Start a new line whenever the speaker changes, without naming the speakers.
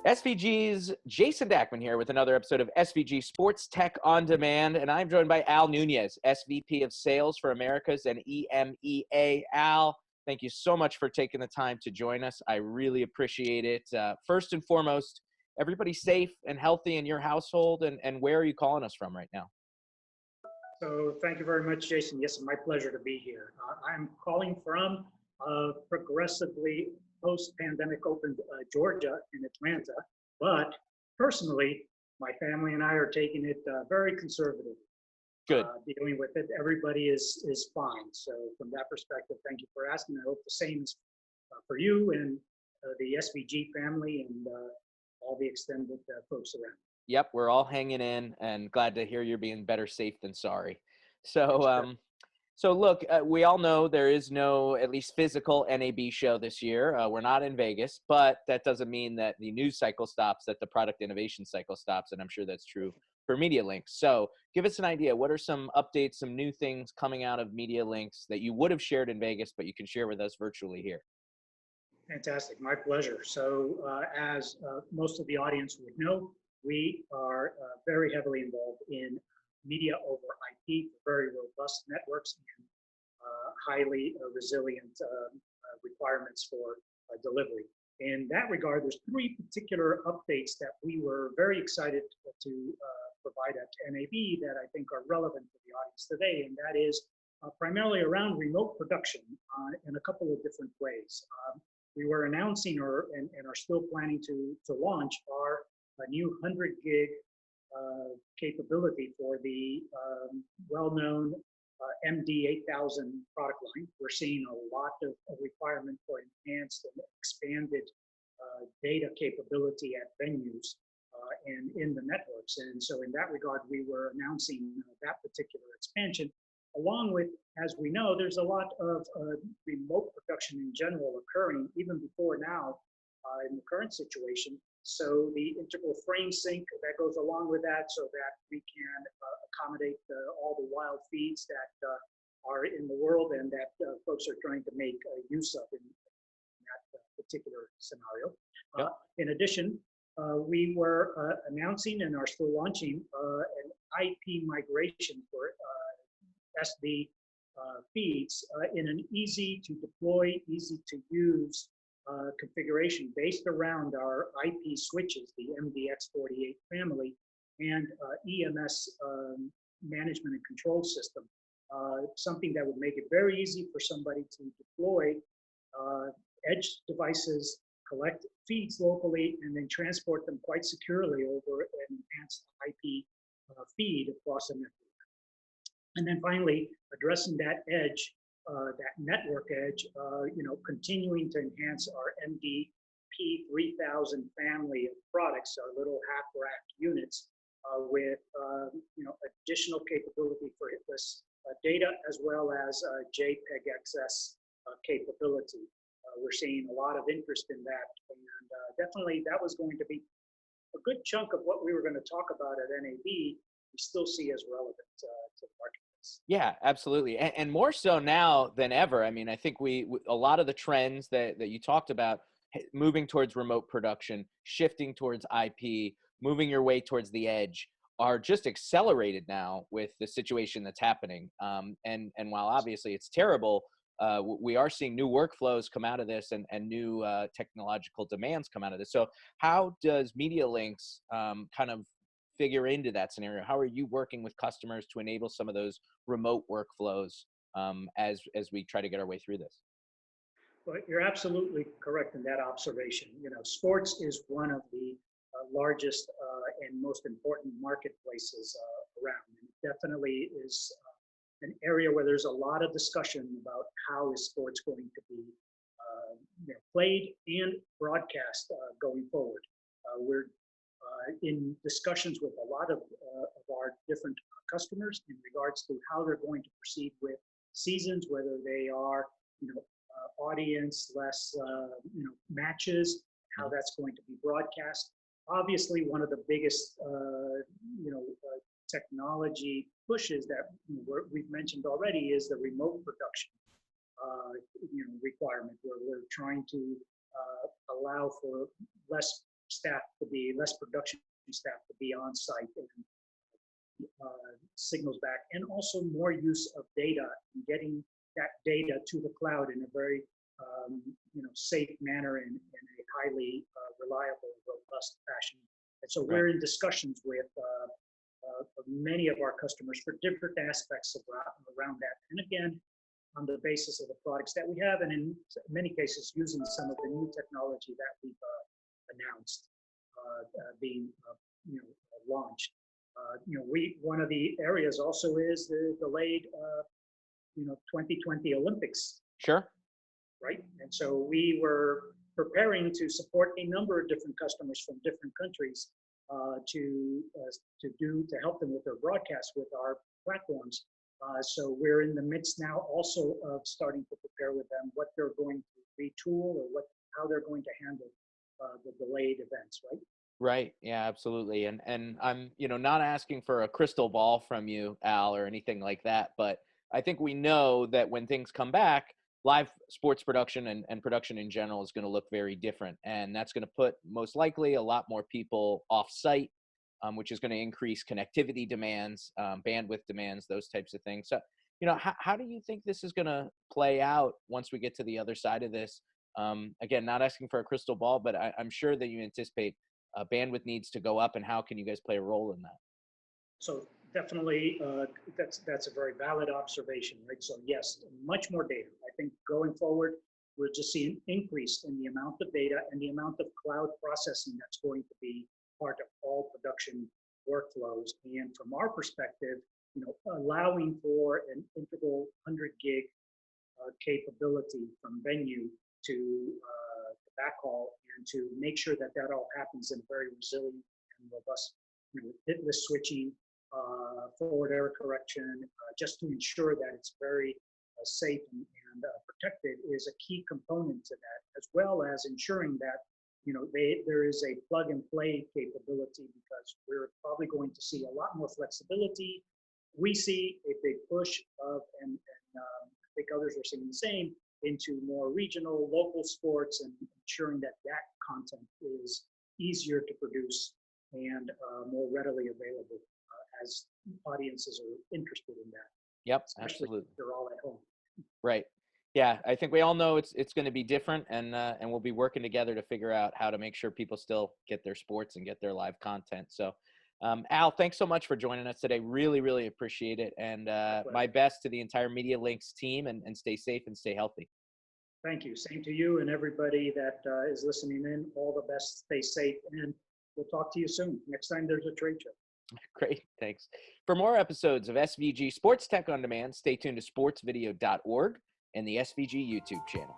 SVG's Jason Dachman here with another episode of SVG Sports Tech On Demand, and I'm joined by Al Nuñez, SVP of Sales for Americas and EMEA. Al, thank you so much for taking the time to join us. I really appreciate it. First and foremost, everybody safe and healthy in your household, and where are you calling us from right now?
So thank you very much, Jason. Yes, my pleasure to be here. I'm calling from progressively post-pandemic opened Georgia in Atlanta, but personally, my family and I are taking it very conservative.
Good.
Dealing with it, everybody is fine. So from that perspective, thank you for asking. I hope the same is for you and the SVG family and all the extended folks around.
Yep, we're all hanging in, and glad to hear you're being better safe than sorry. So, So look, we all know there is no, at least physical NAB show this year. We're not in Vegas, but that doesn't mean that the news cycle stops, that the product innovation cycle stops, and I'm sure that's true for MediaLinks. So give us an idea. What are some updates, some new things coming out of MediaLinks that you would have shared in Vegas, but you can share with us virtually here?
Fantastic, my pleasure. So as most of the audience would know, we are very heavily involved in media over IP for very robust networks and highly resilient requirements for delivery. In that regard, there's three particular updates that we were very excited to provide at NAB that I think are relevant to the audience today, and that is primarily around remote production in a couple of different ways. We were announcing and are still planning to launch our new 100 gig capability for the well-known MD8000 product line. We're seeing a lot of requirement for enhanced and expanded data capability at venues and in the networks. And so in that regard, we were announcing that particular expansion, along with, as we know, there's a lot of remote production in general occurring even before now in the current situation. So the integral frame sync that goes along with that so that we can accommodate all the wild feeds that are in the world and that folks are trying to make use of in that particular scenario.
Yep.
In addition, we were announcing and are still launching an IP migration for SD feeds in an easy to deploy, easy to use configuration based around our IP switches, the MDX48 family, and EMS management and control system. Something that would make it very easy for somebody to deploy edge devices, collect feeds locally, and then transport them quite securely over an enhanced IP feed across a network. And then finally, addressing that edge, that network edge, continuing to enhance our MDP3000 family of products, our little half rack units with additional capability for hitless data as well as JPEG XS capability. We're seeing a lot of interest in that, and definitely that was going to be a good chunk of what we were going to talk about at NAB. We still see as relevant to the marketplace.
Yeah, absolutely. And more so now than ever. I mean, I think a lot of the trends that you talked about, moving towards remote production, shifting towards IP, moving your way towards the edge, are just accelerated now with the situation that's happening. And while obviously it's terrible, we are seeing new workflows come out of this and new technological demands come out of this. So how does MediaLinks kind of figure into that scenario? How are you working with customers to enable some of those remote workflows as we try to get our way through this?
Well, you're absolutely correct in that observation. Sports is one of the largest and most important marketplaces around. And it definitely is an area where there's a lot of discussion about how is sports going to be played and broadcast going forward. We're in discussions with a lot of our different customers in regards to how they're going to proceed with seasons, whether they are audience less matches, how that's going to be broadcast. Obviously, one of the biggest technology pushes that we've mentioned already is the remote production requirement, where we're trying to allow for less staff to be less production staff to be on site and signals back, and also more use of data and getting that data to the cloud in a very safe manner and in a highly reliable, robust fashion. And so we're in discussions with many of our customers for different aspects around that. And again, on the basis of the products that we have, and in many cases using some of the new technology that we've announced being launched. One of the areas also is the delayed 2020 Olympics.
Sure.
Right. And so we were preparing to support a number of different customers from different countries to help them with their broadcasts with our platforms. So we're in the midst now also of starting to prepare with them what they're going to retool or how they're going to handle the delayed events, right?
Right. Yeah, absolutely. And I'm, not asking for a crystal ball from you, Al, or anything like that, but I think we know that when things come back, live sports production and production in general is going to look very different. And that's going to put most likely a lot more people off site, which is going to increase connectivity demands, bandwidth demands, those types of things. So, how do you think this is going to play out once we get to the other side of this? Again, not asking for a crystal ball, but I'm sure that you anticipate bandwidth needs to go up, and how can you guys play a role in that?
So definitely, that's a very valid observation, right? So yes, much more data. I think going forward, we'll just see an increase in the amount of data and the amount of cloud processing that's going to be part of all production workflows. And from our perspective, allowing for an integral 100 gig capability from venue to backhaul, and to make sure that all happens in very resilient and robust, hitless switching, forward error correction, just to ensure that it's very safe and protected is a key component to that, as well as ensuring that there is a plug and play capability, because we're probably going to see a lot more flexibility. We see a big push and I think others are seeing the same, into more regional, local sports, and ensuring that content is easier to produce and more readily available as audiences are interested in that.
Yep,
especially
absolutely.
if they're all at home.
Right. Yeah, I think we all know it's going to be different, and we'll be working together to figure out how to make sure people still get their sports and get their live content. So, Al, thanks so much for joining us today. Really, really appreciate it. And my best to the entire Media Links team, and stay safe and stay healthy.
Thank you. Same to you and everybody that is listening in. All the best. Stay safe, and we'll talk to you soon. Next time there's a trade show.
Great. Thanks. For more episodes of SVG Sports Tech On Demand, stay tuned to sportsvideo.org and the SVG YouTube channel.